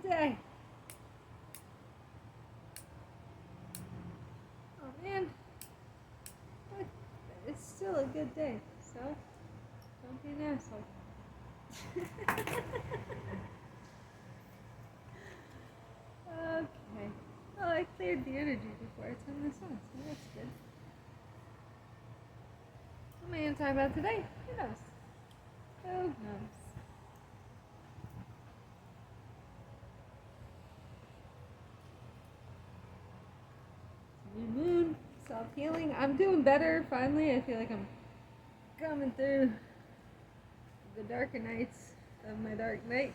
Good day. Oh man, it's still a good day, so don't be an asshole. Okay. Well, I cleared the energy before I turned this on, so that's good. What am I going to talk about today? Who knows? Who knows? New moon, self-healing. I'm doing better, finally. I feel like I'm coming through the darker nights of my dark night.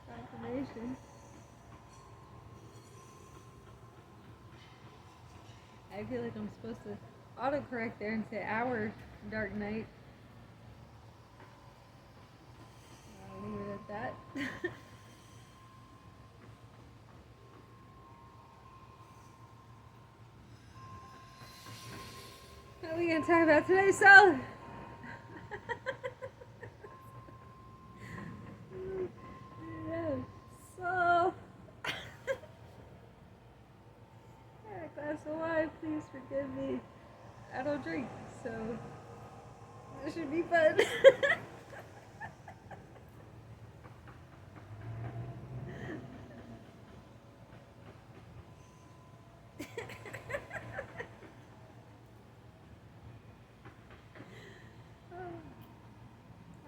Confirmation. I feel like I'm supposed to autocorrect there and say our dark night. I'll leave it at that. What are we going to talk about today, Sal? So, a glass of wine, please forgive me. I don't drink, so this should be fun.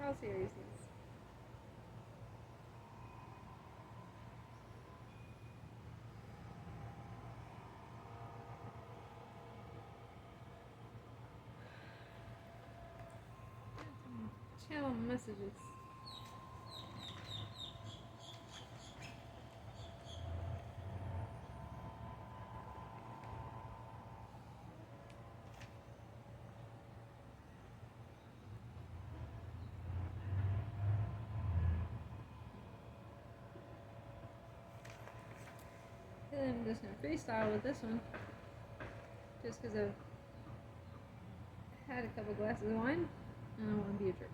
All seriousness. Channel messages. I'm just gonna freestyle with this one, just because I've had a couple glasses of wine and I don't want to be a jerk.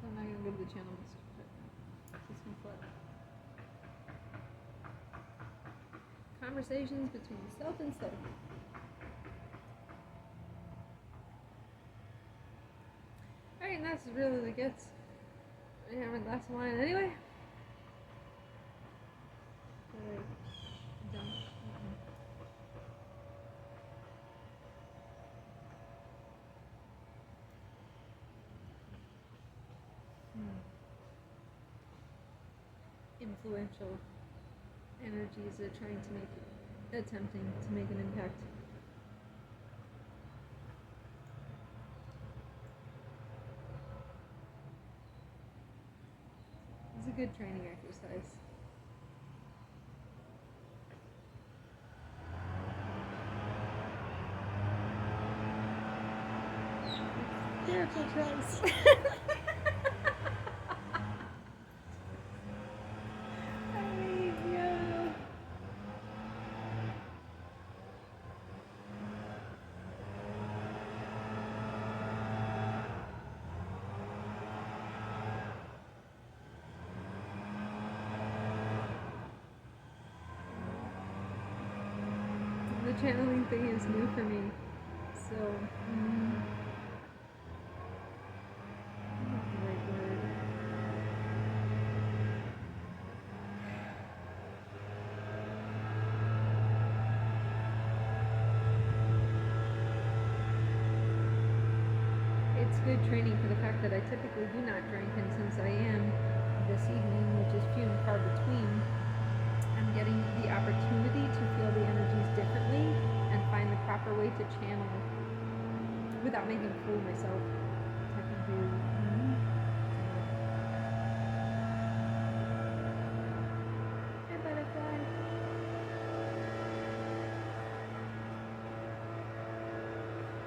So I'm not gonna go to the channel messages right now. Just gonna flow. Conversations between self and self. Alright, and that's really the gets. I have a glass of wine anyway. Influential energies are trying to make, attempting to make an impact. It's a good training exercise. Spiritual choice. The channeling thing is new for me, so right word. It's good training for the fact that I typically do not drink, and since I am this evening, which is few and far between, I'm getting the opportunity to feel the energies differently and find the proper way to channel without making a fool of myself. I can do. Hey, butterfly.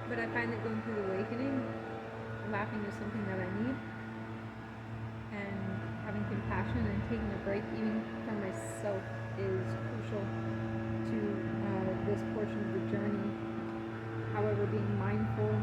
But I find that going through the awakening, laughing is something that I need, and having compassion and taking a break even from myself is crucial to this portion of the journey. However, being mindful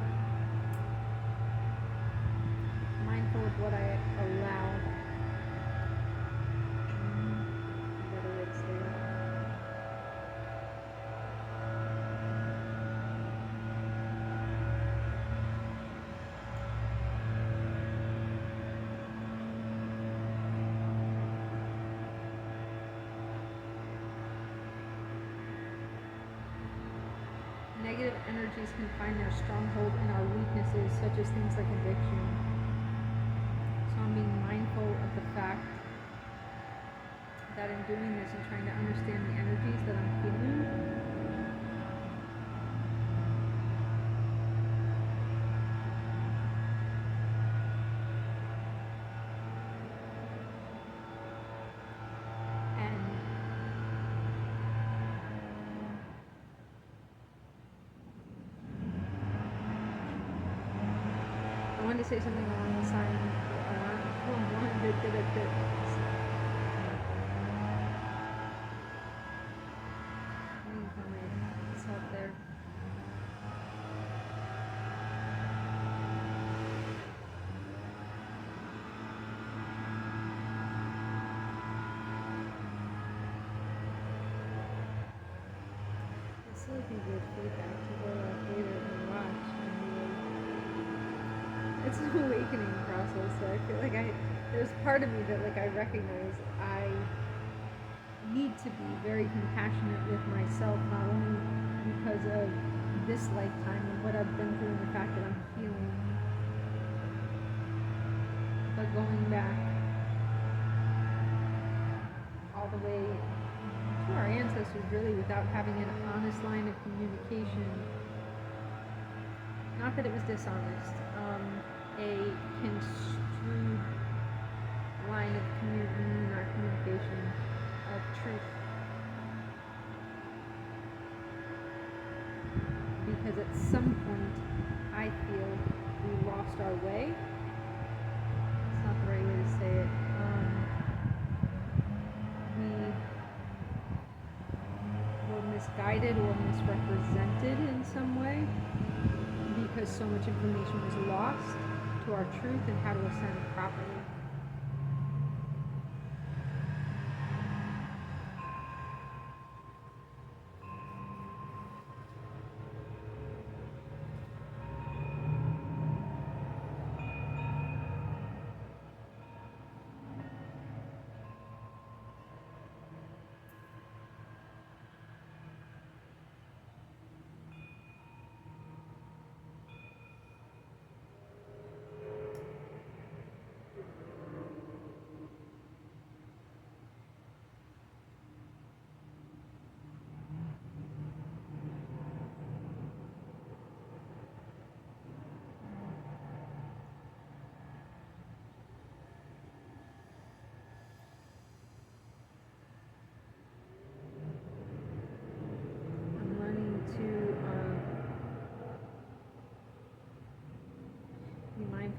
negative energies can find their stronghold in our weaknesses, such as things like addiction. So I'm being mindful of the fact that in doing this and trying to understand the energies that I'm feeling, and I wanted to say something along the line. There. It's like a good feedback to go out later and watch. It's an awakening process. So I feel like there's part of me that like I recognize I need to be very compassionate with myself, not only because of this lifetime and what I've been through and the fact that I'm healing, but going back all the way to our ancestors, really, without having an honest line of communication. Not that it was dishonest, a construed line of communication of truth. Because at some point, I feel we lost our way. It's not the right way to say it. We were misguided or misrepresented in some way because so much information was lost to our truth and how to ascend properly.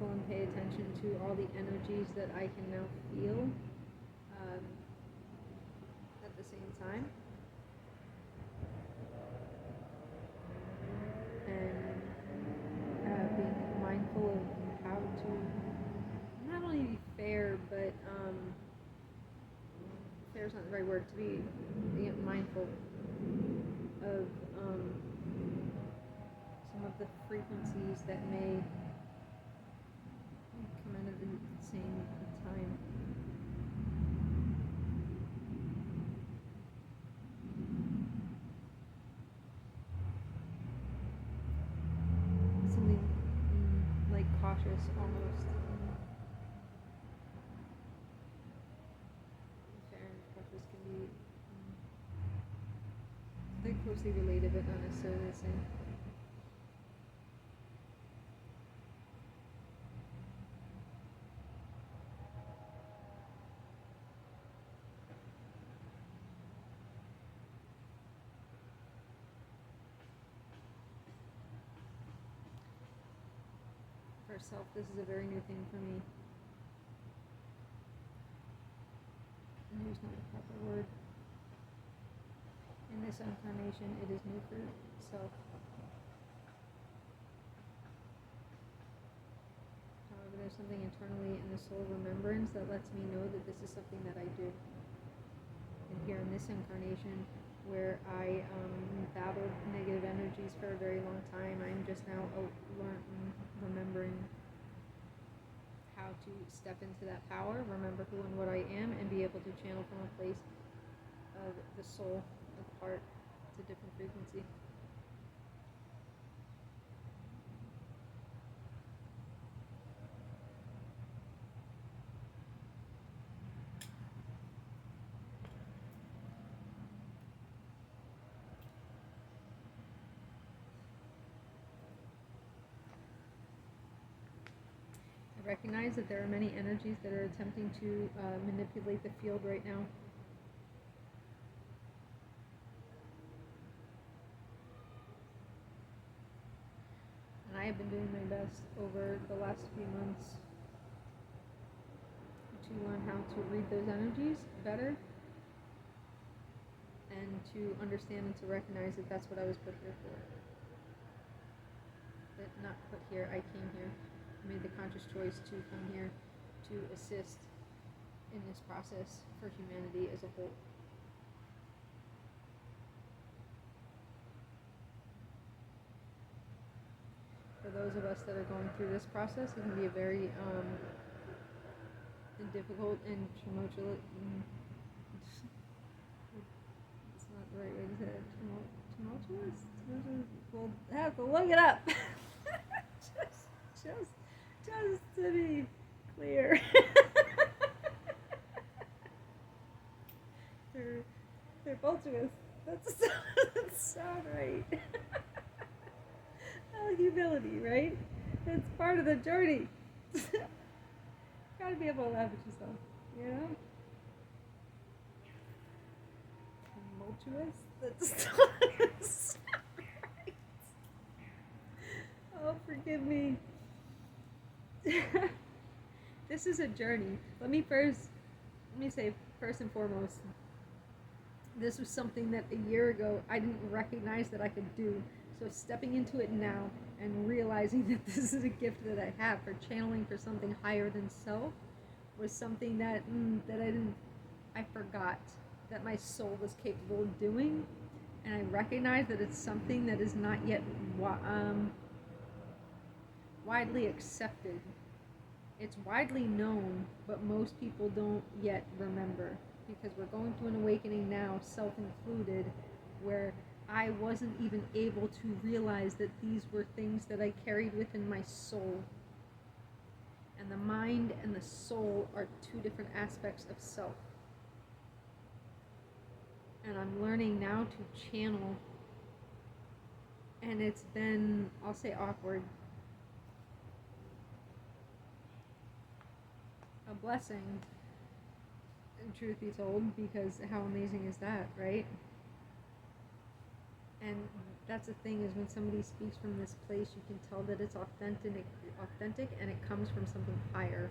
And pay attention to all the energies that I can now feel at the same time, and being mindful of how to not only be fair, but fair is not the right word, to be mindful of some of the frequencies that may come in at the same time. Something like cautious almost. Fair and cautious can be they're closely related but not necessarily the same. For self, this is a very new thing for me. New is not the proper word. In this incarnation, it is new for self. However, there's something internally in the soul remembrance that lets me know that this is something that I do. And here in this incarnation, where I battled negative energies for a very long time, I'm just now remembering how to step into that power, remember who and what I am, and be able to channel from a place of the soul, of heart, to different frequency. recognize that there are many energies that are attempting to manipulate the field right now. And I have been doing my best over the last few months to learn how to read those energies better and to understand and to recognize that that's what I was put here for. That not put here, I came here. I made the conscious choice to come here to assist in this process for humanity as a whole. For those of us that are going through this process, it can be a very difficult and tumultuous. It's not the right way to say it. Tumultuous? We'll have to look it up. just to be clear. they're tumultuous. That doesn't sound right. Humility, right? It's part of the journey. Gotta be able to laugh at yourself, you know? Tumultuous? That's not right. Oh, forgive me. This is a journey. Let me say first and foremost, this was something that a year ago I didn't recognize that I could do. So stepping into it now and realizing that this is a gift that I have for channeling for something higher than self was something that I forgot that my soul was capable of doing, and I recognize that it's something that is not yet widely accepted. It's widely known, but most people don't yet remember, because we're going through an awakening now, self included, where I wasn't even able to realize that these were things that I carried within my soul. And the mind and the soul are two different aspects of self. And I'm learning now to channel. And it's been, I'll say, awkward. A blessing, truth be told, because how amazing is that, right? And that's the thing, is when somebody speaks from this place, you can tell that it's authentic and it comes from something higher.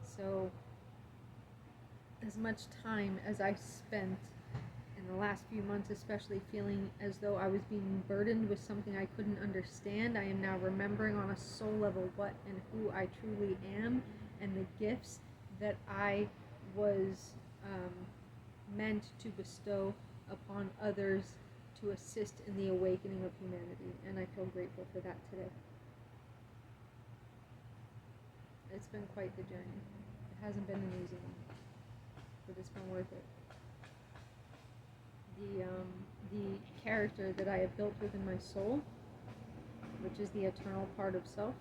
So as much time as I spent in the last few months, especially feeling as though I was being burdened with something I couldn't understand, I am now remembering on a soul level what and who I truly am, and the gifts that I was meant to bestow upon others to assist in the awakening of humanity, and I feel grateful for that today. It's been quite the journey. It hasn't been an easy one, but it's been worth it. The character that I have built within my soul, which is the eternal part of self.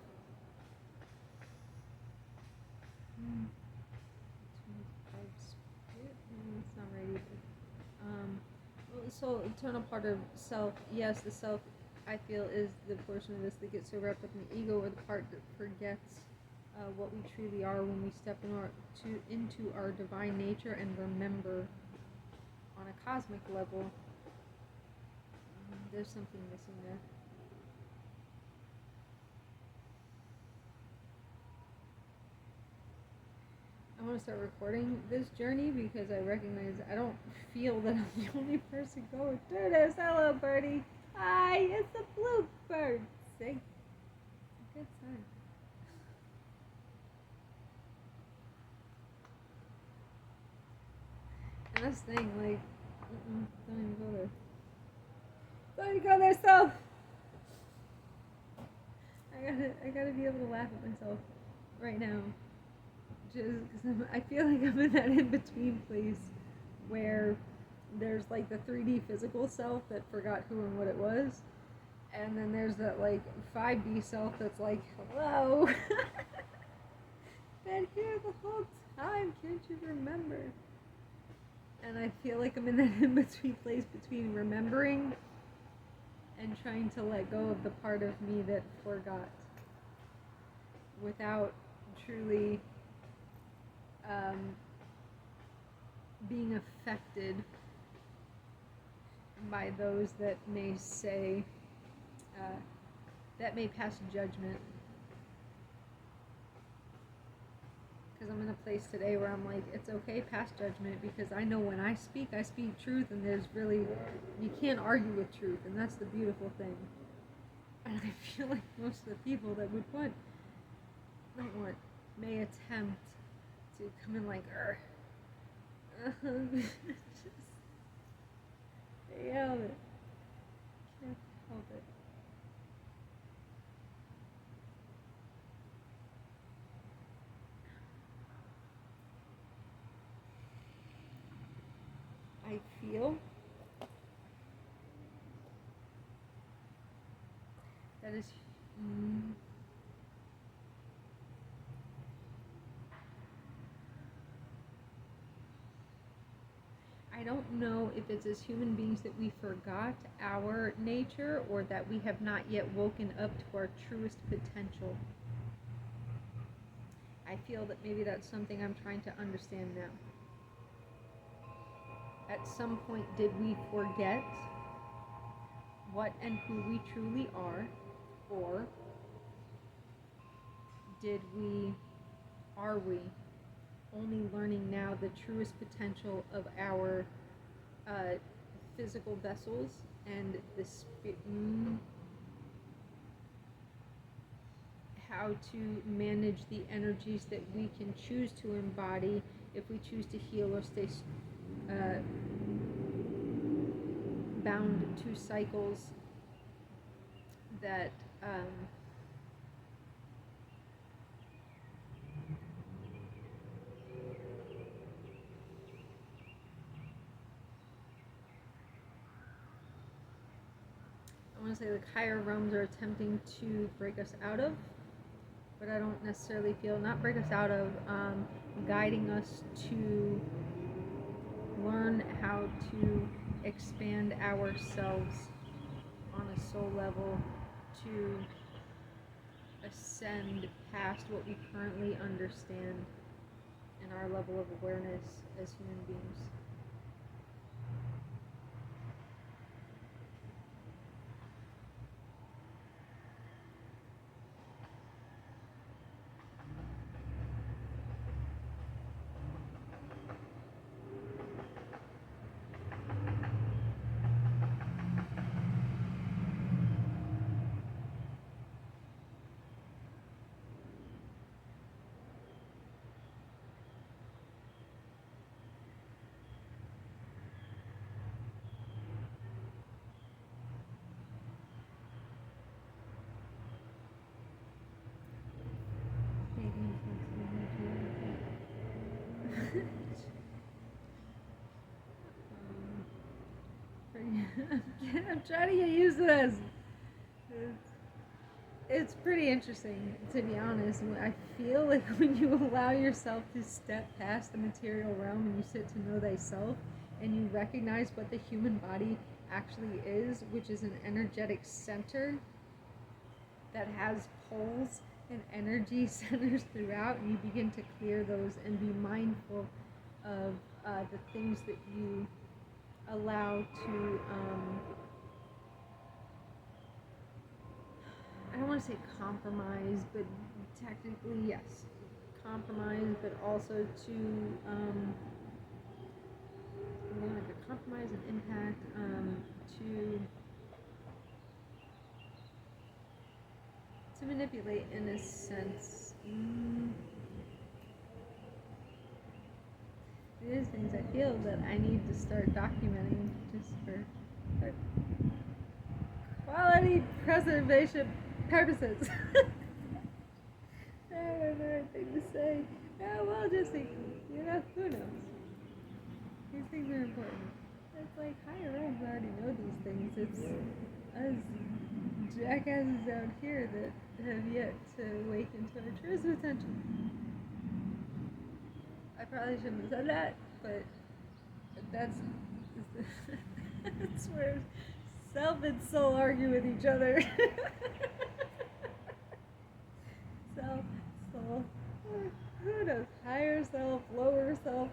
It's not right either. So eternal part of self, yes, the self, I feel, is the portion of us that gets so wrapped up in the ego, or the part that forgets what we truly are when we step into our divine nature and remember on a cosmic level. There's something missing there. I want to start recording this journey because I recognize I don't feel that I'm the only person going through this. Hello, birdie. Hi, it's a bluebird. See? It's a good sign. And that's the thing, like, don't even go there. Don't even go there, self. I gotta be able to laugh at myself right now. Just because I feel like I'm in that in-between place where there's like the 3D physical self that forgot who and what it was, and then there's that like 5D self that's like, hello, been here the whole time, can't you remember? And I feel like I'm in that in-between place between remembering and trying to let go of the part of me that forgot. without truly being affected by those that may say, that may pass judgment. Because I'm in a place today where I'm like, it's okay, pass judgment, because I know when I speak truth, and there's really, you can't argue with truth, and that's the beautiful thing. And I feel like most of the people that would may attempt to come in like, just stay out of it. Can't help it. I feel that is I don't know if it's as human beings that we forgot our nature, or that we have not yet woken up to our truest potential. I feel that maybe that's something I'm trying to understand now. At some point, did we forget what and who we truly are, or are we only learning now the truest potential of our physical vessels and how to manage the energies that we can choose to embody if we choose to heal or stay bound to cycles that I want to say like higher realms are attempting to break us out of, but I don't necessarily feel, not break us out of, guiding us to learn how to expand ourselves on a soul level, to ascend past what we currently understand in our level of awareness as human beings. I'm trying to get used to this. It's pretty interesting, to be honest. I feel like when you allow yourself to step past the material realm and you sit to know thyself, and you recognize what the human body actually is, which is an energetic center that has poles and energy centers throughout, and you begin to clear those and be mindful of the things that you allow to I don't want to say compromise, but technically yes, compromise, but also to like a compromise and impact, to manipulate in a sense. There's things I feel that I need to start documenting just for quality preservation purposes. I don't know the right thing to say. Well, just think, who knows? These things are important. It's like higher realms already know these things. It's us jackasses out here that have yet to awaken to our truest potential. I probably shouldn't have said that, but that's where self and soul argue with each other.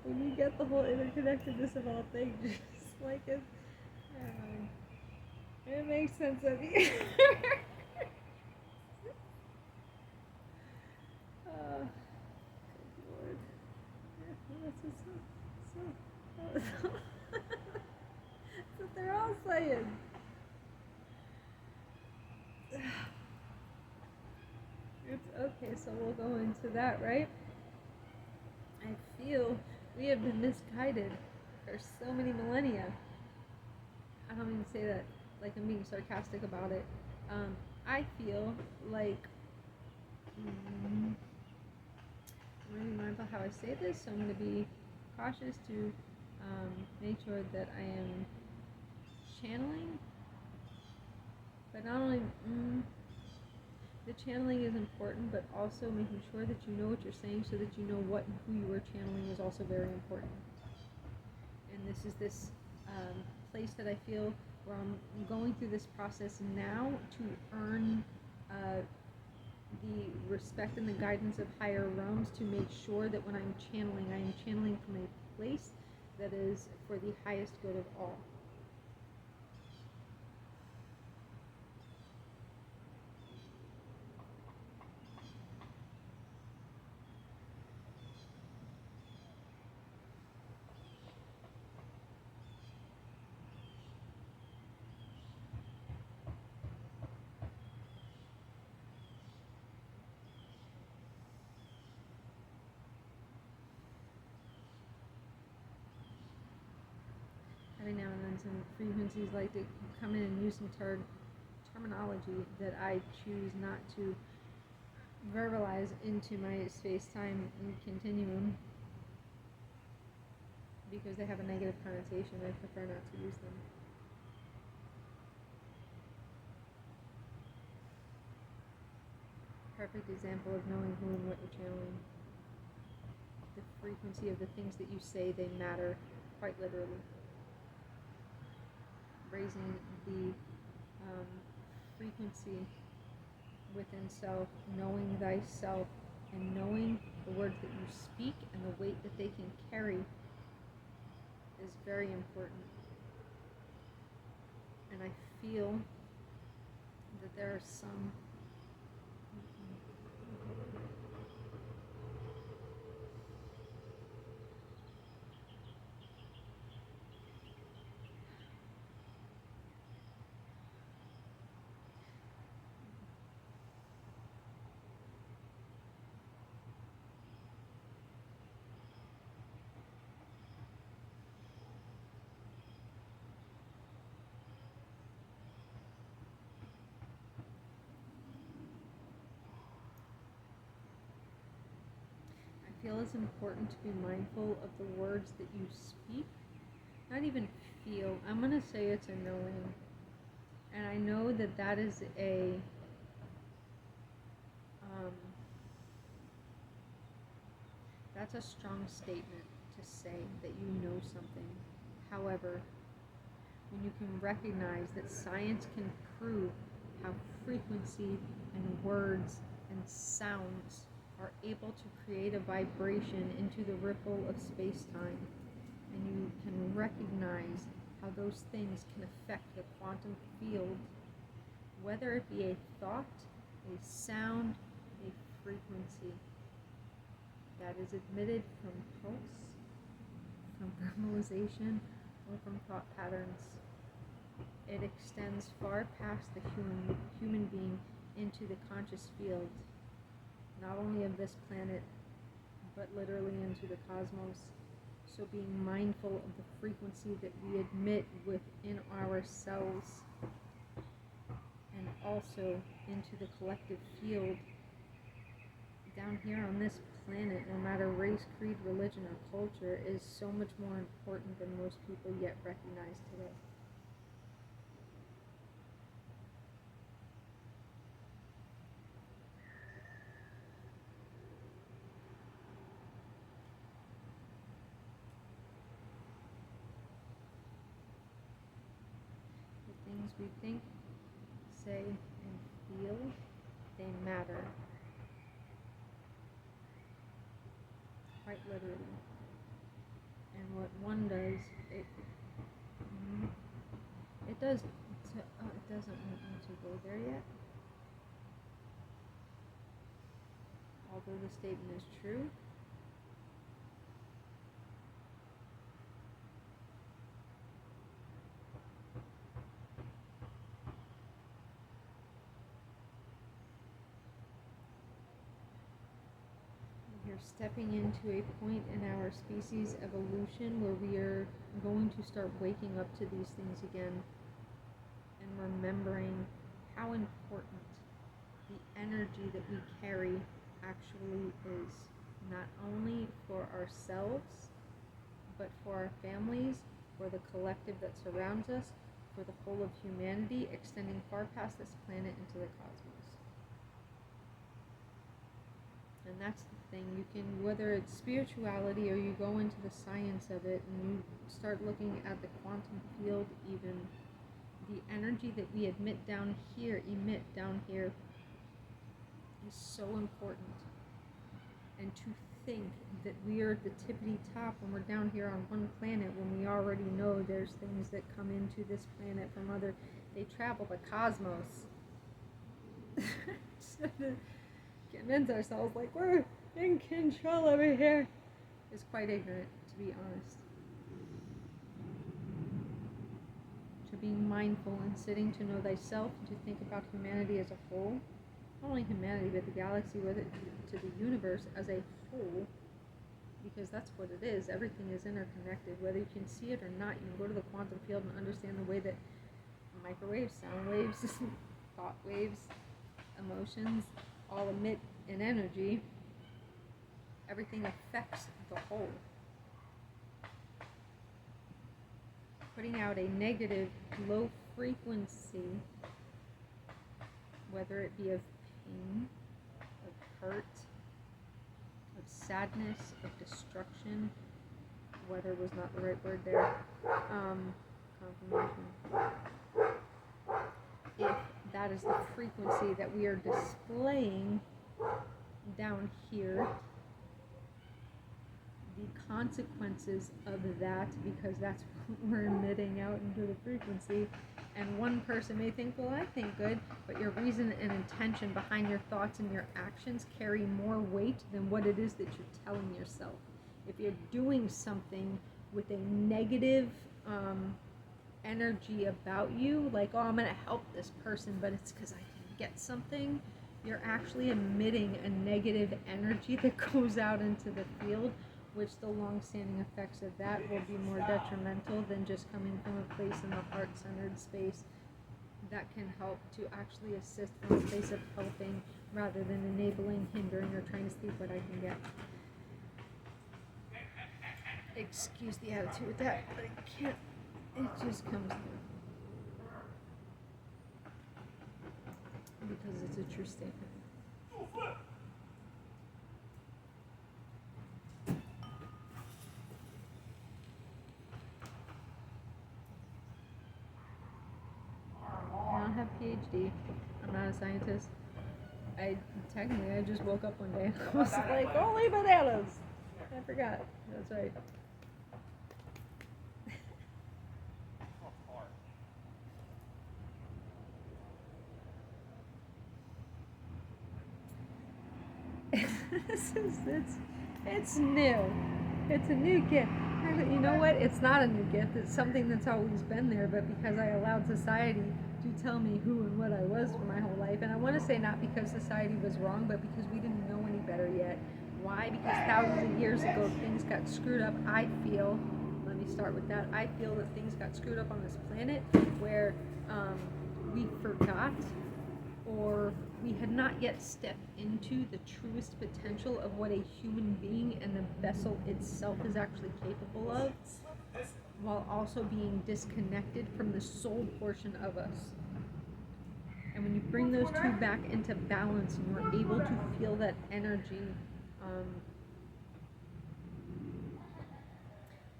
when you get the whole interconnectedness of all things, just like it makes sense of you. Oh, good Lord. Yeah, that's what they're all saying. It's okay, so we'll go into that, right? I feel we have been misguided for so many millennia. I don't mean to say that like I'm being sarcastic about it. I feel like I'm going to be mindful how I say this, so I'm going to be cautious to make sure that I am channeling, but not only the channeling is important, but also making sure that you know what you're saying, so that you know what and who you are channeling is also very important. And this place that I feel where I'm going through this process now to earn the respect and the guidance of higher realms, to make sure that when I'm channeling, I am channeling from a place that is for the highest good of all. Every now and then some frequencies like to come in and use some terminology that I choose not to verbalize into my space-time continuum because they have a negative connotation. I prefer not to use them. Perfect example of knowing who and what you're channeling. The frequency of the things that you say, they matter quite literally. Raising the frequency within self, knowing thyself, and knowing the words that you speak and the weight that they can carry is very important. And I feel that there are some feel it's important to be mindful of the words that you speak. Not even feel. I'm going to say it's a knowing. And I know that that is that's a strong statement to say that you know something. However, when you can recognize that science can prove how frequency and words and sounds are able to create a vibration into the ripple of space-time, and you can recognize how those things can affect the quantum field, whether it be a thought, a sound, a frequency that is emitted from pulse, from verbalization, or from thought patterns. It extends far past the human being into the conscious field, not only of this planet, but literally into the cosmos. So being mindful of the frequency that we emit within ourselves, and also into the collective field down here on this planet, no matter race, creed, religion, or culture, is so much more important than most people yet recognize today. The things we think, say, and feel, they matter. Quite literally. what one does, mm, it does. It doesn't want me to go there yet. Although the statement is true. We're stepping into a point in our species evolution where we are going to start waking up to these things again and remembering how important the energy that we carry actually is, not only for ourselves, but for our families, for the collective that surrounds us, for the whole of humanity, extending far past this planet into the cosmos. And that's the thing, you can, whether it's spirituality or you go into the science of it and you start looking at the quantum field even, the energy that we emit down here is so important. And to think that we are at the tippity top when we're down here on one planet, when we already know there's things that come into this planet from other, they travel the cosmos. Convince ourselves like we're in control over here is quite ignorant, to be honest. To be mindful and sitting to know thyself, to think about humanity as a whole, not only humanity but the galaxy, with it, to the universe as a whole, because that's what it is. Everything is interconnected, whether you can see it or not. You can go to the quantum field and understand the way that microwaves, sound waves, thought waves, emotions all emit an energy. Everything affects the whole. Putting out a negative, low frequency, whether it be of pain, of hurt, of sadness, of destruction, whether was not the right word there, confirmation. If that is the frequency that we are displaying down here, the consequences of that, because that's what we're emitting out into the frequency, and one person may think, well, I think good, but your reason and intention behind your thoughts and your actions carry more weight than what it is that you're telling yourself. If you're doing something with a negative energy about you, like, oh, I'm going to help this person, but it's because I can get something, you're actually emitting a negative energy that goes out into the field, which the long-standing effects of that will be more detrimental than just coming from a place in the heart-centered space that can help to actually assist from a place of helping rather than enabling, hindering, or trying to see what I can get. Excuse the attitude with that, but I can't. It just comes through. Because it's a true statement. I don't have a PhD. I'm not a scientist. I just woke up one day and I was like, holy bananas! I forgot. That's right. It's new. It's a new gift. You know what? It's not a new gift. It's something that's always been there, but because I allowed society to tell me who and what I was for my whole life, and I want to say not because society was wrong, but because we didn't know any better yet. Why? Because thousands of years ago things got screwed up. I feel, let me start with that, I feel that things got screwed up on this planet where we forgot, or we had not yet stepped into the truest potential of what a human being and the vessel itself is actually capable of, while also being disconnected from the soul portion of us. And when you bring those two back into balance and you're able to feel that energy,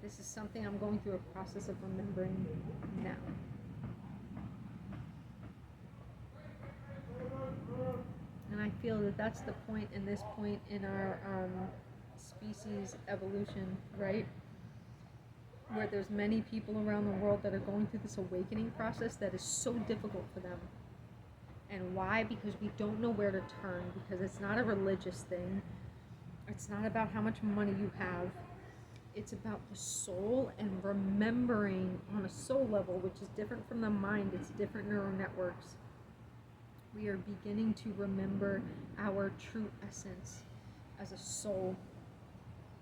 this is something I'm going through a process of remembering now. And I feel that that's the point in this point in our species evolution, right? where there's many people around the world that are going through this awakening process that is so difficult for them. And why? Because we don't know where to turn, because it's not a religious thing. It's not about how much money you have. It's about the soul and remembering on a soul level, which is different from the mind. It's different neural networks. We are beginning to remember our true essence as a soul.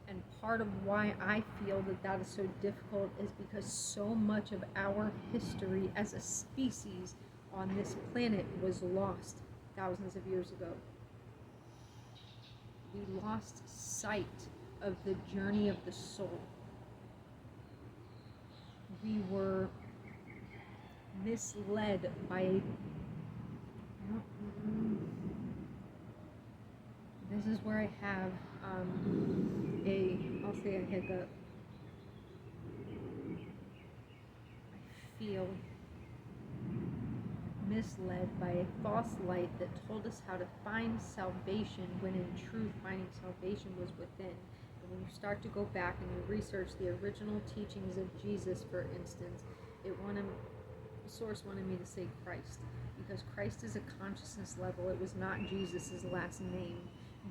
And part of why I feel that that is so difficult is because so much of our history as a species on this planet was lost thousands of years ago. We lost sight of the journey of the soul. We were misled by this is where I have I'll say a hiccup. I feel misled by a false light that told us how to find salvation, when in truth finding salvation was within. And when you start to go back and you research the original teachings of Jesus, for instance, the source wanted me to say Christ, because Christ is a consciousness level. It was not Jesus's last name.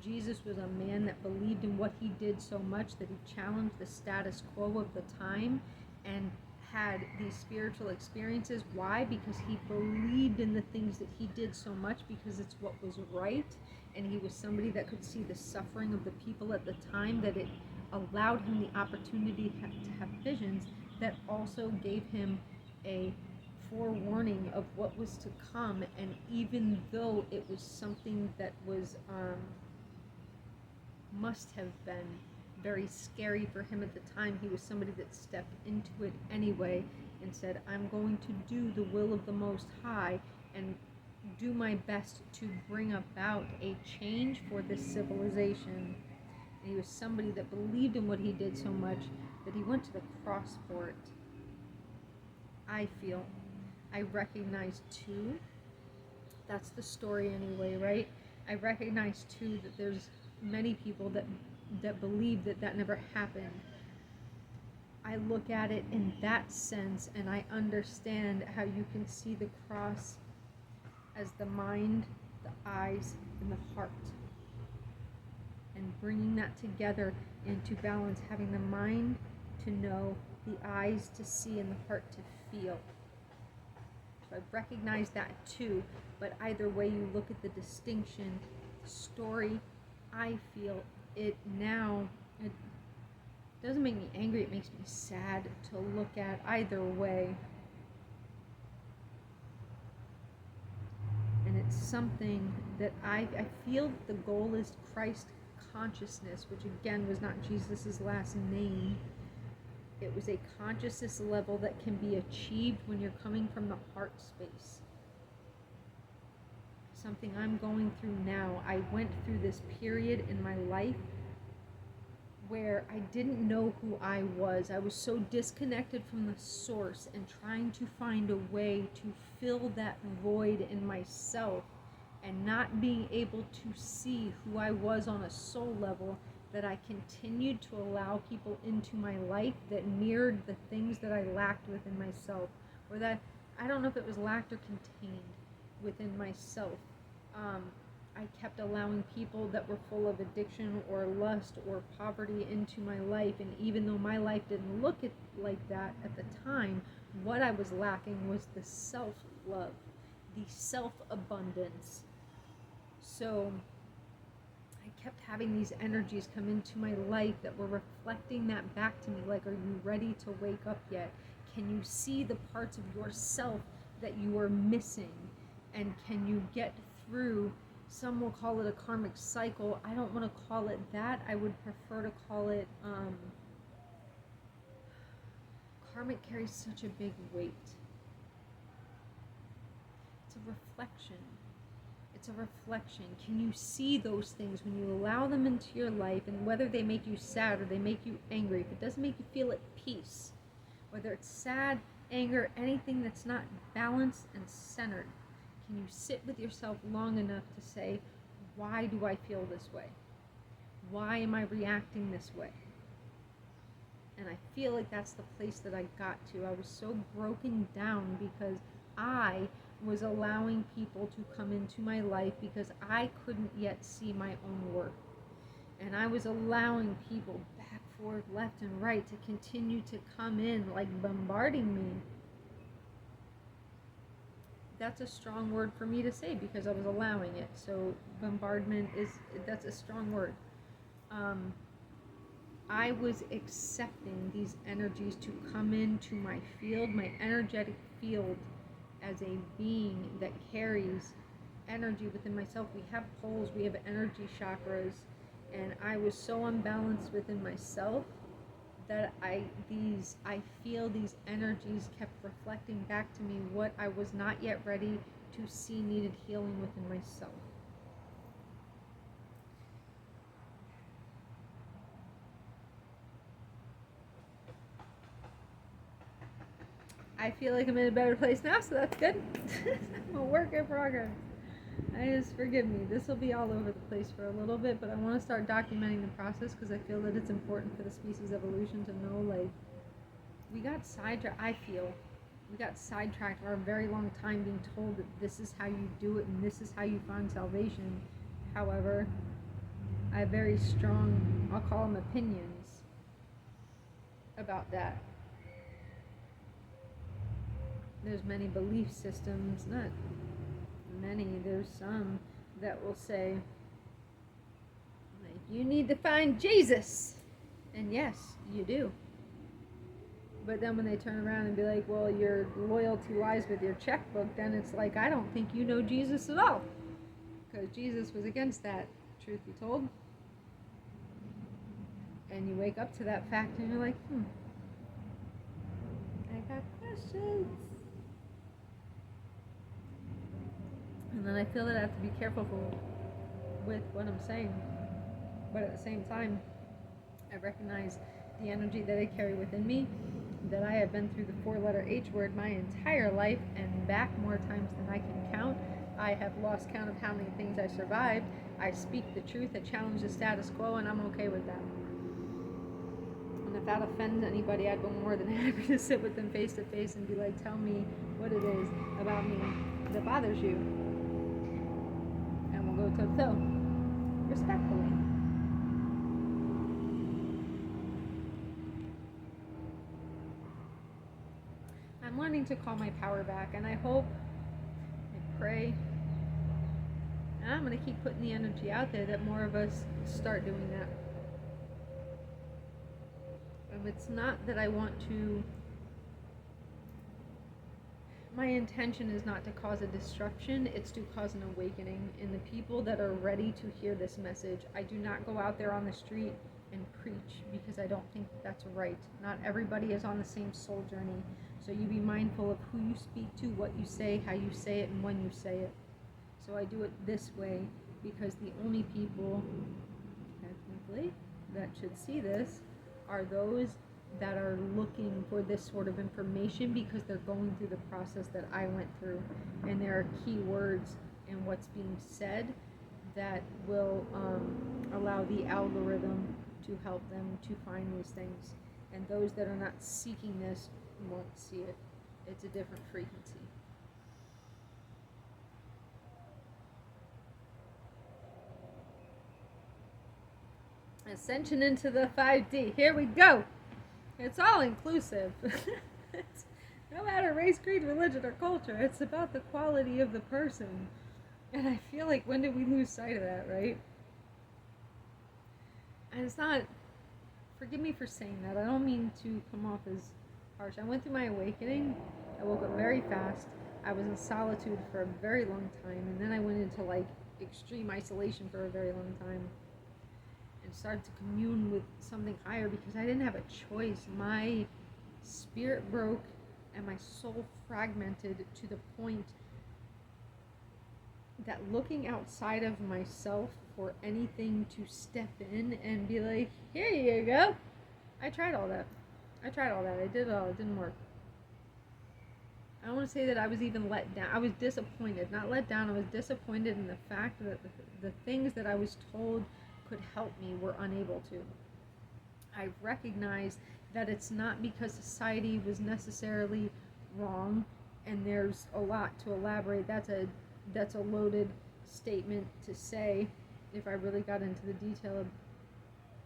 Jesus was a man that believed in what he did so much that he challenged the status quo of the time and had these spiritual experiences. Why? Because he believed in the things that he did so much, because it's what was right, and he was somebody that could see the suffering of the people at the time, that it allowed him the opportunity to have visions that also gave him a forewarning of what was to come. And even though it was something that was must have been very scary for him at the time, he was somebody that stepped into it anyway and said, I'm going to do the will of the Most High and do my best to bring about a change for this civilization. And he was somebody that believed in what he did so much that he went to the cross for it. I recognize too, that's the story anyway, right? I recognize too that there's many people that believe that that never happened. I look at it in that sense, and I understand how you can see the cross as the mind, the eyes, and the heart. And bringing that together into balance, having the mind to know, the eyes to see, and the heart to feel. So I recognize that too, but either way you look at the distinction, the story, I feel it now, it doesn't make me angry, it makes me sad to look at either way. And it's something that I feel the goal is Christ consciousness, which again was not Jesus's last name. It was a consciousness level that can be achieved when you're coming from the heart space. Something I'm going through now. I went through this period in my life where I didn't know who I was. I was so disconnected from the source and trying to find a way to fill that void in myself, and not being able to see who I was on a soul level, that I continued to allow people into my life that mirrored the things that I lacked within myself, or that, I don't know if it was lacked or contained within myself. I kept allowing people that were full of addiction or lust or poverty into my life, and even though my life didn't look like that at the time, what I was lacking was the self-love, the self-abundance. So I kept having these energies come into my life that were reflecting that back to me, like, are you ready to wake up yet? Can you see the parts of yourself that you are missing? And can you get through, some will call it a karmic cycle. I don't want to call it that. I would prefer to call it, karmic carries such a big weight. It's a reflection. It's a reflection. Can you see those things when you allow them into your life, and whether they make you sad or they make you angry, if it doesn't make you feel at peace, whether it's sad, anger, anything that's not balanced and centered, can you sit with yourself long enough to say, why do I feel this way? Why am I reacting this way? And I feel like that's the place that I got to. I was so broken down because I was allowing people to come into my life because I couldn't yet see my own worth. And I was allowing people back, forth, left, and right to continue to come in, like bombarding me. That's a strong word for me to say because I was allowing it. So bombardment that's a strong word. I was accepting these energies to come into my field, my energetic field, as a being that carries energy within myself. We have poles, we have energy chakras, and I was so unbalanced within myself that I feel these energies kept reflecting back to me what I was not yet ready to see needed healing within myself. I feel like I'm in a better place now, so that's good. I'm a work in progress. Just forgive me. This will be all over the place for a little bit, but I want to start documenting the process because I feel that it's important for the species evolution to know, like, we got sidetracked. I feel we got sidetracked for a very long time being told that this is how you do it and this is how you find salvation. However, I have very strong, I'll call them opinions about that. There's many belief systems, not many, there's some that will say, like, you need to find Jesus. And yes, you do. But then when they turn around and be like, well, your loyalty lies with your checkbook, then it's like, I don't think you know Jesus at all. Because Jesus was against that, truth be told. And you wake up to that fact and you're like, I got questions. And then I feel that I have to be careful with what I'm saying. But at the same time, I recognize the energy that I carry within me, that I have been through the 4-letter H word my entire life and back more times than I can count. I have lost count of how many things I survived. I speak the truth, I challenge the status quo, and I'm okay with that. And if that offends anybody, I'd be more than happy to sit with them face to face and be like, tell me what it is about me that bothers you. And we'll go toe to toe, respectfully. I'm learning to call my power back, and I hope, I pray, and I'm going to keep putting the energy out there that more of us start doing that. It's not that I want to, my intention is not to cause a disruption, it's to cause an awakening in the people that are ready to hear this message. I do not go out there on the street and preach because I don't think that's right. Not everybody is on the same soul journey. So you be mindful of who you speak to, what you say, how you say it, and when you say it. So I do it this way because the only people, technically, that should see this are those that are looking for this sort of information because they're going through the process that I went through. And there are key words in what's being said that will allow the algorithm to help them to find these things. And those that are not seeking this won't see it. It's a different frequency. Ascension into the 5D. Here we go. It's all inclusive. No matter race, creed, religion, or culture, it's about the quality of the person. And I feel like, when did we lose sight of that, right? And it's not, forgive me for saying that, I don't mean to come off as harsh. I went through my awakening. I woke up very fast. I was in solitude for a very long time, and then I went into like extreme isolation for a very long time and started to commune with something higher because I didn't have a choice. My spirit broke and my soul fragmented to the point that looking outside of myself for anything to step in and be like, here you go. I tried all that. I did it all. It didn't work. I don't want to say that I was even let down. I was disappointed. Not let down. I was disappointed in the fact that the things that I was told could help me were unable to. I recognize that it's not because society was necessarily wrong, and there's a lot to elaborate. That's a loaded statement to say. If I really got into the detail,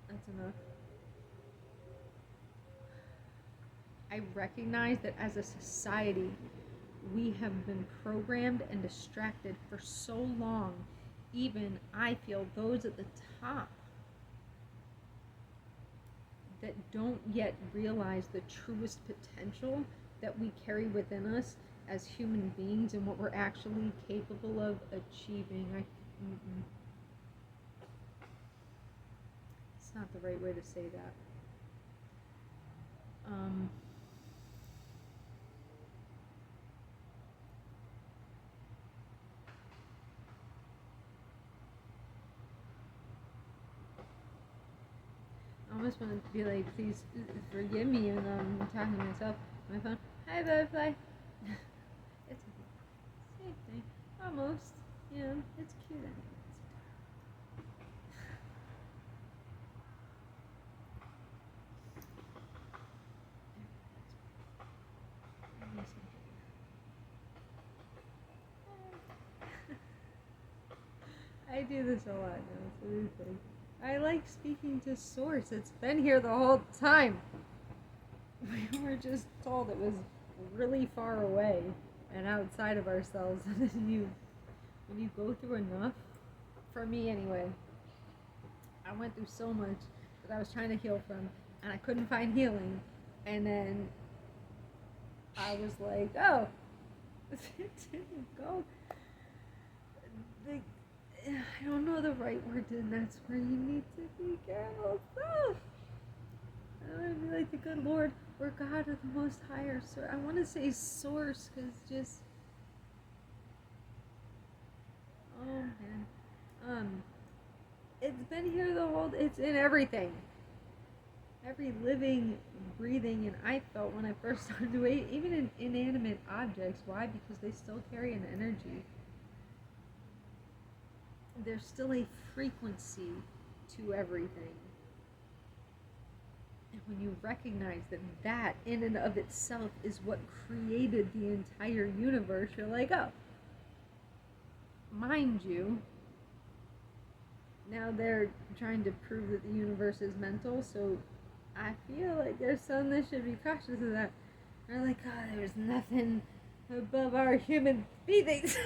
that's enough. I recognize that as a society, we have been programmed and distracted for so long. Even I feel those at the top that don't yet realize the truest potential that we carry within us as human beings and what we're actually capable of achieving. It's not the right way to say that. I almost want to be like, please forgive me, and I'm talking to myself on my phone. Hi, butterfly. It's the same thing. Almost. You know, it's cute. I do this a lot now. It's a weird thing. I like speaking to source. It's been here the whole time. We were just told it was really far away and outside of ourselves. And then when you go through enough, for me anyway, I went through so much that I was trying to heal from, and I couldn't find healing. And then I was like, oh, it didn't go. I don't know the right word, and that's where you need to be careful. Oh. I want to be like the good Lord or God or the Most Higher. I want to say source, because just, oh man, it's been here the whole. It's in everything. Every living, breathing, and I felt when I first started to wait, even in inanimate objects. Why? Because they still carry an energy. There's still a frequency to everything. And when you recognize that in and of itself is what created the entire universe, you're like, oh, mind you, now they're trying to prove that the universe is mental, so I feel like there's some that should be cautious of that. They're like, oh, there's nothing above our human feelings.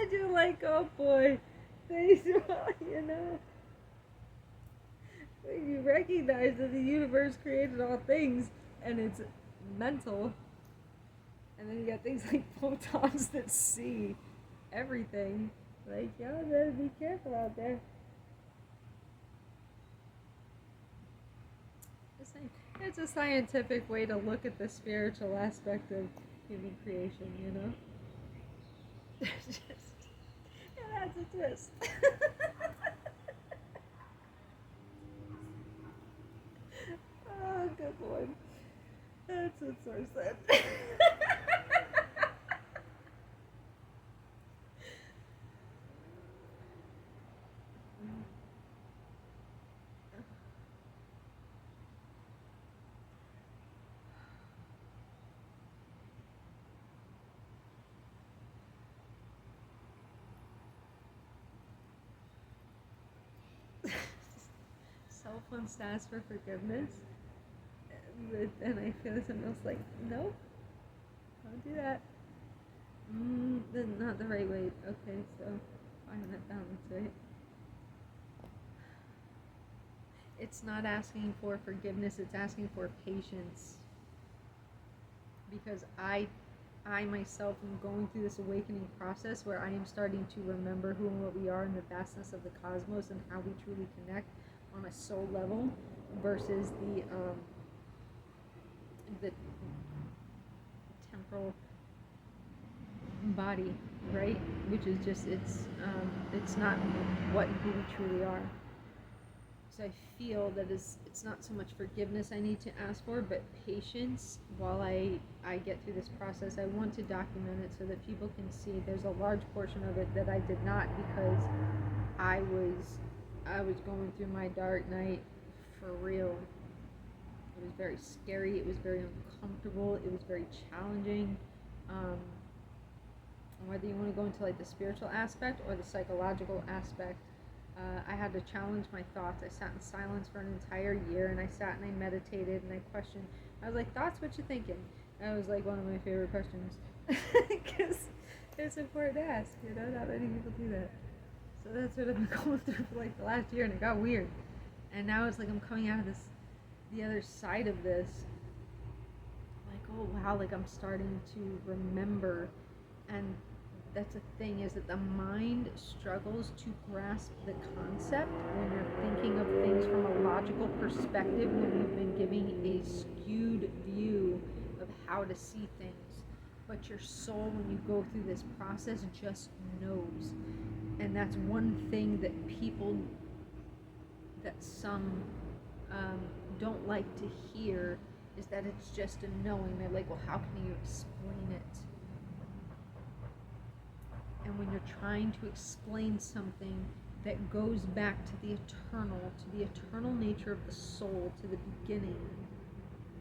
I do like, oh boy, they, you know, when you recognize that the universe created all things and it's mental, and then you got things like photons that see everything. Like, y'all better be careful out there. It's a scientific way to look at the spiritual aspect of human creation, you know? Just, it adds a twist. Oh, good Lord. That's what Source said. Self wants to ask for forgiveness, and I feel something else like, nope, don't do that. Not the right way. Okay, so find that balance, right? It's not asking for forgiveness, it's asking for patience. Because I myself am going through this awakening process where I am starting to remember who and what we are in the vastness of the cosmos and how we truly connect on a soul level versus the temporal body, right? Which is just it's not what who we truly are. So I feel that it's not so much forgiveness I need to ask for, but patience while I get through this process. I want to document it so that people can see there's a large portion of it that I did not, because I was going through my dark night for real. It was very scary. It was very uncomfortable. It was very challenging. Um, Whether you want to go into like the spiritual aspect or the psychological aspect, I had to challenge my thoughts. I sat in silence for an entire year, and I sat and I meditated and I questioned. I was like, "Thoughts, what you thinking?" That was like one of my favorite questions, because it's important to ask. You know, not many people do that. So that's what I've been going through for like the last year, and it got weird. And now it's like I'm coming out of this, the other side of this. Like, oh wow, like I'm starting to remember, and that's the thing, is that the mind struggles to grasp the concept when you're thinking of things from a logical perspective, when you've been giving a skewed view of how to see things. But your soul, when you go through this process, just knows. And that's one thing that some don't like to hear, is that it's just a knowing. They're like, well, how can you explain it? And when you're trying to explain something that goes back to the eternal nature of the soul, to the beginning,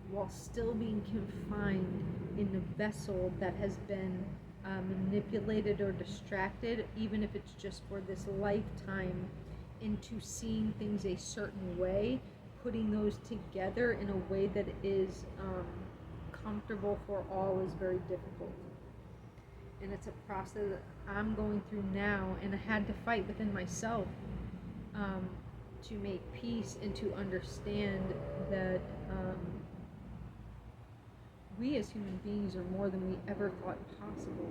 while still being confined in a vessel that has been manipulated or distracted, even if it's just for this lifetime, into seeing things a certain way, putting those together in a way that is comfortable for all, is very difficult. And it's a process that I'm going through now, and I had to fight within myself to make peace and to understand that we as human beings are more than we ever thought possible.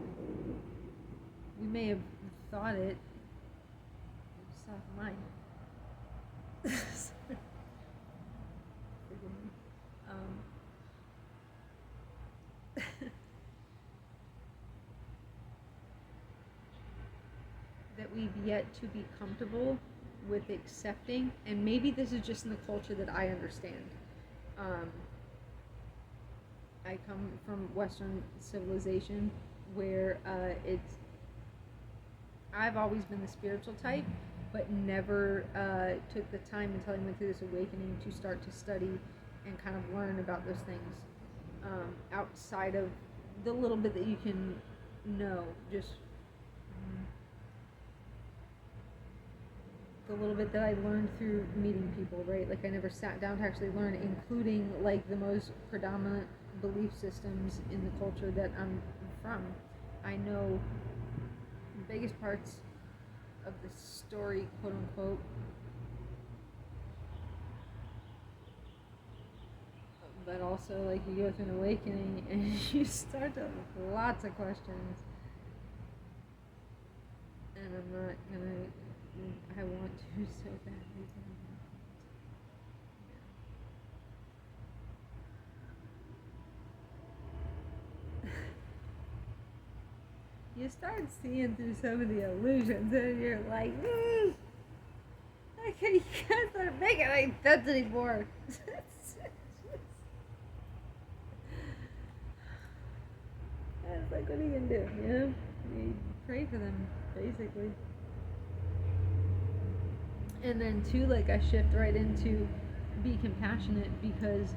We may have thought it, it's not mine. Forgive me. That we've yet to be comfortable with accepting, and maybe this is just in the culture that I understand. I come from Western civilization, where I've always been the spiritual type, but never took the time until I went through this awakening to start to study and kind of learn about those things, outside of the little bit that you can know, just the little bit that I learned through meeting people, right? Like, I never sat down to actually learn, including like the most predominant belief systems in the culture that I'm from. I know the biggest parts of the story, quote unquote, but also like you go through an awakening and you start to have lots of questions. And I'm not gonna, I want to so badly, but I'm not. Yeah. You start seeing through some of the illusions, and you're like, I can't start making any sense anymore. It's like, what are you gonna do? You know, you pray for them, basically. And then too, like, I shift right into be compassionate, because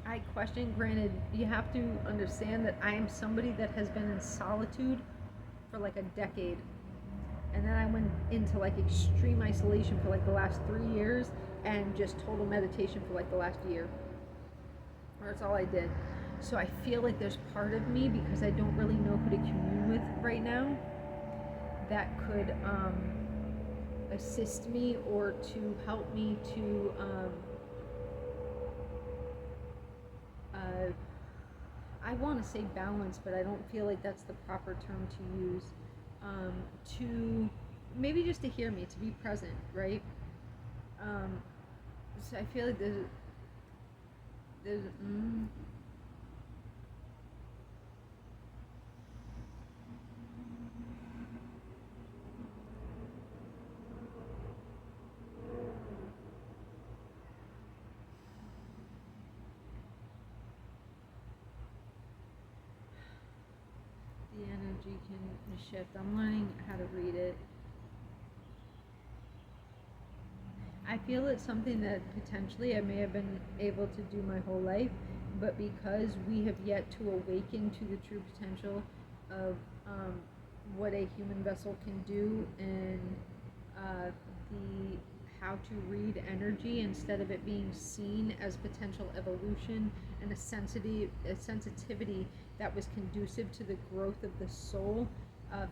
I question, granted, you have to understand that I am somebody that has been in solitude for like a decade. And then I went into like extreme isolation for like the last 3 years, and just total meditation for like the last year. That's all I did. So I feel like there's part of me, because I don't really know who to commune with right now, that could assist me or to help me to I want to say balance, but I don't feel like that's the proper term to use. To maybe just to hear me, to be present, right? So I feel like there's energy can shift. I'm learning how to read it. I feel it's something that potentially I may have been able to do my whole life, but because we have yet to awaken to the true potential of what a human vessel can do, and the how to read energy instead of it being seen as potential evolution and a sensitivity that was conducive to the growth of the soul.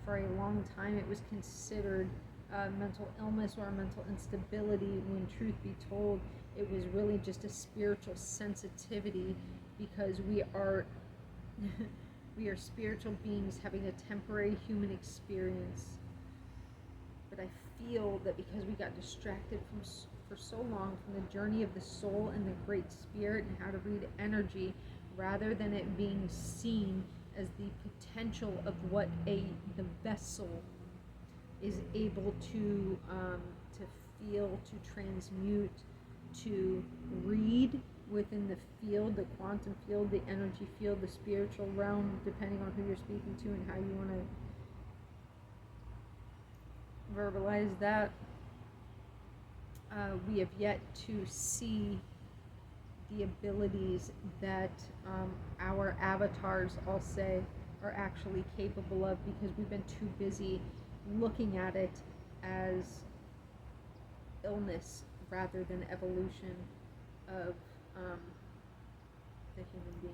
For a long time, it was considered mental illness or mental instability, when truth be told, it was really just a spiritual sensitivity, because we are we are spiritual beings having a temporary human experience. But I feel that because we got distracted for so long from the journey of the soul and the great spirit and how to read energy, rather than it being seen as the potential of what the vessel is able to feel, to transmute, to read within the field, the quantum field, the energy field, the spiritual realm, depending on who you're speaking to and how you want to verbalize that. We have yet to see the abilities that our avatars, I'll say, are actually capable of, because we've been too busy looking at it as illness rather than evolution of the human being.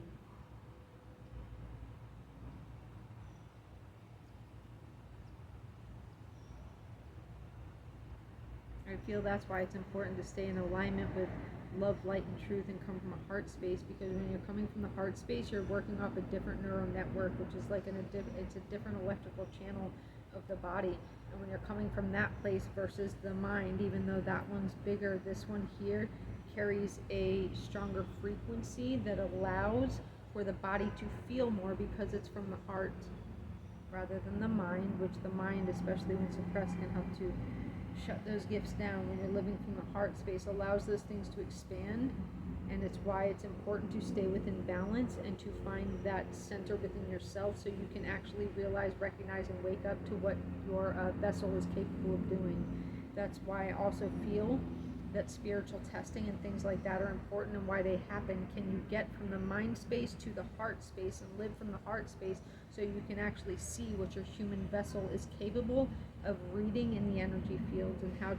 I feel that's why it's important to stay in alignment with love, light, and truth, and come from a heart space, because when you're coming from the heart space, you're working off a different neural network, which is like it's a different electrical channel of the body. And when you're coming from that place versus the mind, even though that one's bigger, this one here carries a stronger frequency that allows for the body to feel more, because it's from the heart rather than the mind, which the mind, especially when suppressed, can help to shut those gifts down. When you're living from the heart space, allows those things to expand. And it's why it's important to stay within balance and to find that center within yourself, so you can actually realize, recognize, and wake up to what your vessel is capable of doing. That's why I also feel that spiritual testing and things like that are important, and why they happen. Can you get from the mind space to the heart space and live from the heart space, so you can actually see what your human vessel is capable of reading in the energy fields, and how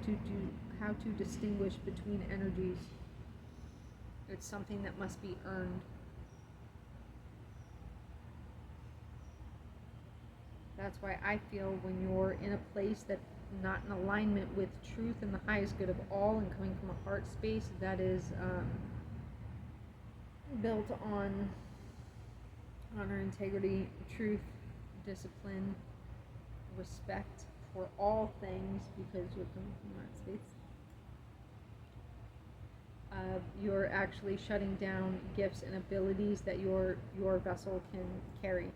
to distinguish between energies. It's something that must be earned. That's why I feel when you're in a place that's not in alignment with truth and the highest good of all, and coming from a heart space that is built on honor, integrity, truth, discipline, respect for all things, because you're coming from that space, you're actually shutting down gifts and abilities that your vessel can carry.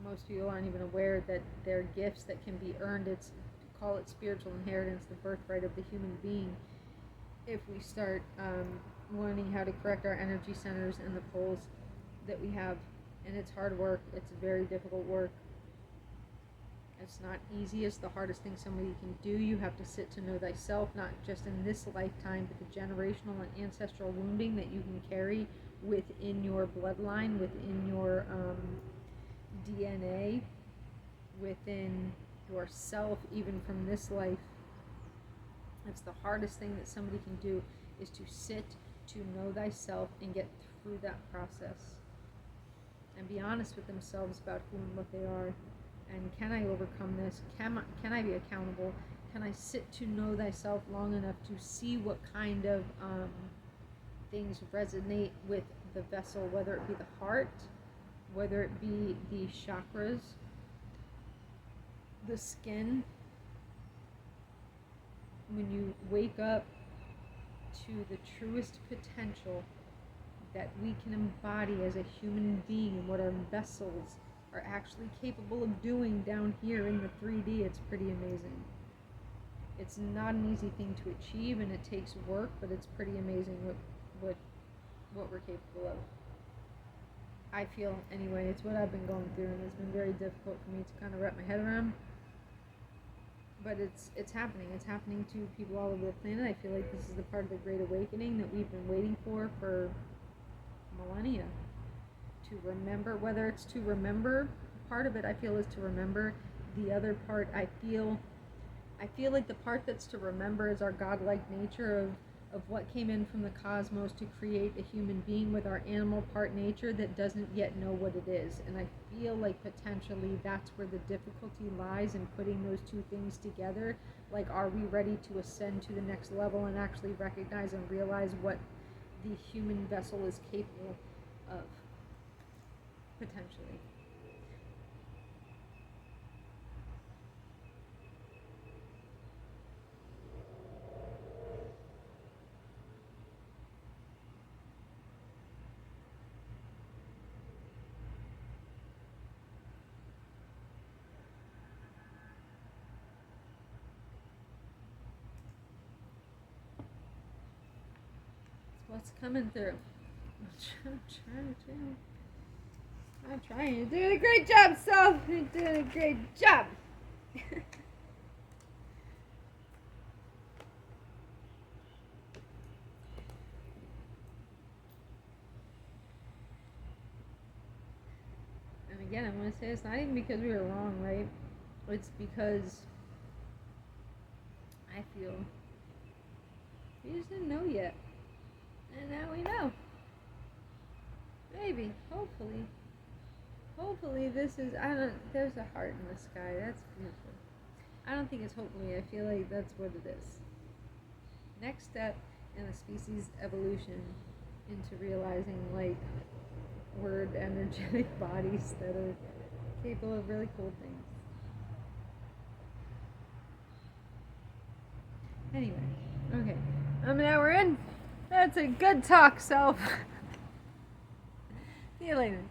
Most people aren't even aware that they're gifts that can be earned. It's, call it spiritual inheritance, the birthright of the human being. If we start learning how to correct our energy centers and the poles that we have, and it's hard work. It's very difficult work. It's not easy. It's the hardest thing somebody can do. You have to sit to know thyself, not just in this lifetime, but the generational and ancestral wounding that you can carry within your bloodline, within your DNA, within yourself, even from this life. It's the hardest thing that somebody can do, is to sit to know thyself and get through that process and be honest with themselves about who and what they are. And can I overcome this? Can I be accountable? Can I sit to know thyself long enough to see what kind of things resonate with the vessel, whether it be the heart, whether it be the chakras, the skin. When you wake up to the truest potential that we can embody as a human being, and what our vessels are actually capable of doing down here in the 3D, it's pretty amazing. It's not an easy thing to achieve, and it takes work, but it's pretty amazing what we're capable of. I feel anyway, it's what I've been going through, and it's been very difficult for me to kind of wrap my head around. But it's happening. It's happening to people all over the planet. I feel like this is the part of the Great Awakening that we've been waiting for millennia. To remember, whether it's to remember, part of it I feel is to remember. The other part I feel like the part that's to remember is our godlike nature of what came in from the cosmos to create a human being with our animal part nature that doesn't yet know what it is. And I feel like potentially that's where the difficulty lies in putting those two things together. Like, are we ready to ascend to the next level and actually recognize and realize what the human vessel is capable of? Potentially. What's coming through? I'm trying. You're doing a great job, Self. You're doing a great job. And again, I want to say it's not even because we were wrong, right? It's because I feel we just didn't know yet. And now we know. Maybe, hopefully this is, there's a heart in the sky. That's beautiful. I don't think it's hopefully. I feel like that's what it is. Next step in the species evolution into realizing, like, word energetic bodies that are capable of really cool things. Anyway, okay. An hour in. That's a good talk, Self. See you later.